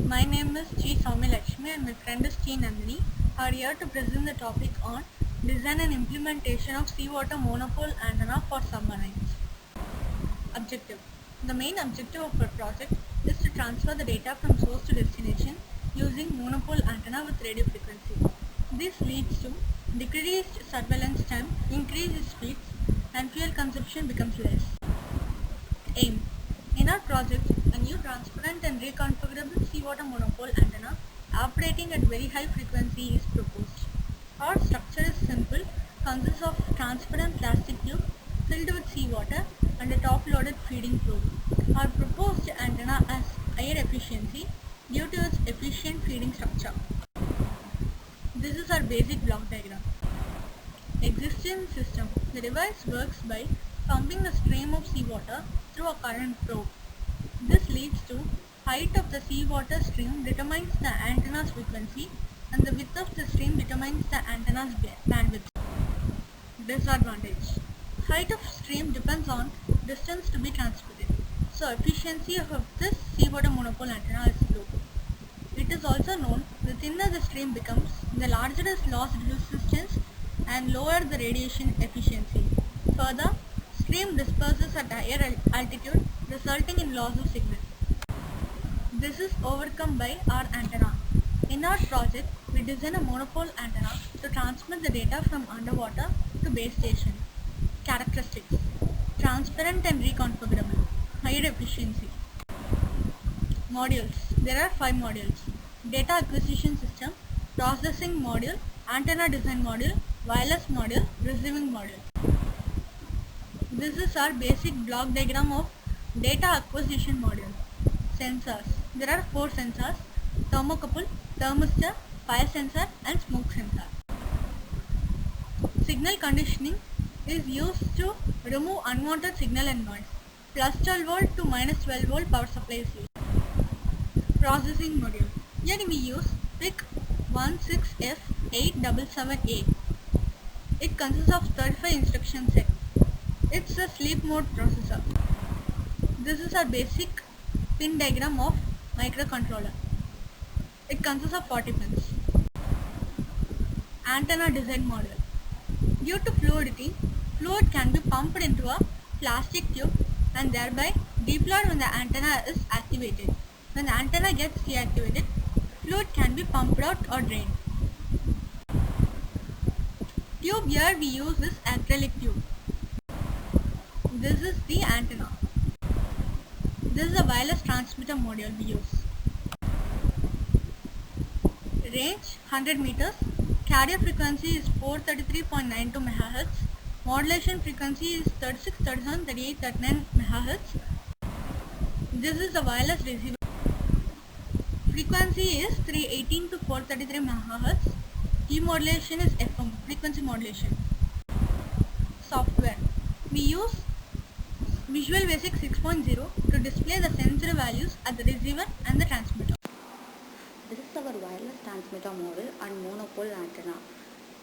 My name is G. Soumya Lakshmi and my friend is T. Nandini are here to present the topic on design and implementation of seawater monopole antenna for submarines. Objective. The main objective of our project is to transfer the data from source to destination using monopole antenna with radio frequency. This leads to decreased surveillance time, increased speeds, and fuel consumption becomes less. Aim. In our project, a new transparent and reconfigurable seawater monopole antenna operating at very high frequency is proposed. Our structure is simple, consists of transparent plastic tube filled with seawater and a top-loaded feeding probe. Our proposed antenna has higher efficiency due to its efficient feeding structure. This is our basic block diagram. Existing system. The device works by pumping a stream of seawater through a current probe. This leads to height of the seawater stream determines the antenna's frequency and the width of the stream determines the antenna's bandwidth. Disadvantage. Height of stream depends on distance to be transmitted. So efficiency of this seawater monopole antenna is low. It is also known the thinner the stream becomes, the larger is lost resistance and lower the radiation efficiency. Further, stream disperses at higher altitude resulting in loss of signal. This is overcome by our antenna. In our project, we design a monopole antenna to transmit the data from underwater to base station. Characteristics. Transparent and reconfigurable. Higher efficiency. Modules. There are 5 modules. Data acquisition system, processing module, antenna design module, wireless module, receiving module. This is our basic block diagram of data acquisition module. Sensors. There are 4 sensors: thermocouple, thermistor, fire sensor and smoke sensor. Signal conditioning is used to remove unwanted signal and noise. Plus 12 volt to minus 12 volt power supply is used. Processing module. Here we use PIC 16F877A. It consists of 35 instruction set. It's a sleep mode processor. This is our basic pin diagram of microcontroller. It consists of 40 pins. Antenna design module. Due to fluidity, fluid can be pumped into a plastic tube and thereby deployed when the antenna is activated. When the antenna gets deactivated, fluid can be pumped out or drained. Tube here we use is acrylic tube. This is the antenna. This is a wireless transmitter module we use. Range 100 meters. Carrier frequency is 433.92 MHz. Modulation frequency is 36, 37, 38, 39 MHz. This is a wireless receiver. Frequency is 318 to 433 MHz. Demodulation is FM, frequency modulation. Software. We use Visual Basic 6.0 to display the sensor values at the receiver and the transmitter. This is our wireless transmitter model and monopole antenna.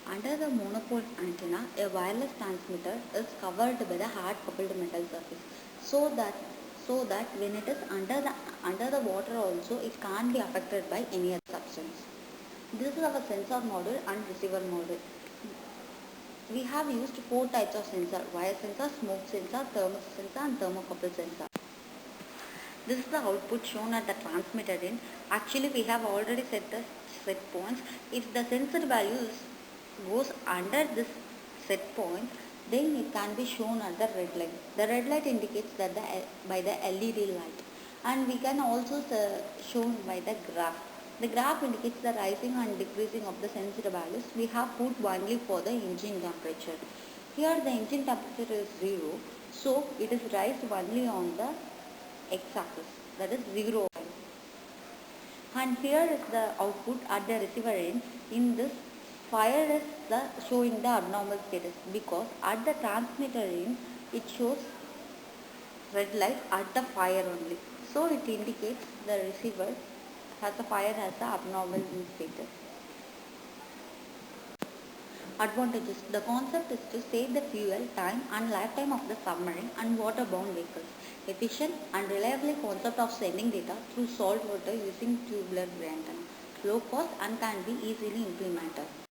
Under the monopole antenna, a wireless transmitter is covered by the hard coupled metal surface so that when it is under the water also, it can't be affected by any other substance. This is our sensor module and receiver module. We have used 4 types of sensor: wire sensor, smoke sensor, thermistor sensor and thermocouple sensor. This is the output shown at the transmitter end. Actually, we have already set the set points. If the sensor value goes under this set point, then it can be shown at the red light. The red light indicates that by the LED light, and we can also shown by the graph. The graph indicates the rising and decreasing of the sensor values. We have put only for the engine temperature. Here the engine temperature is 0, so it is raised only on the x-axis, that is 0. And here is the output at the receiver end. In this, fire is showing the abnormal status because at the transmitter end it shows red light at the fire only. So it indicates the receiver has the fire has the abnormal status. Advantages. The concept is to save the fuel, time and lifetime of the submarine and waterborne vehicles. Efficient and reliable concept of sending data through salt water using tubular antenna. Low cost and can be easily implemented.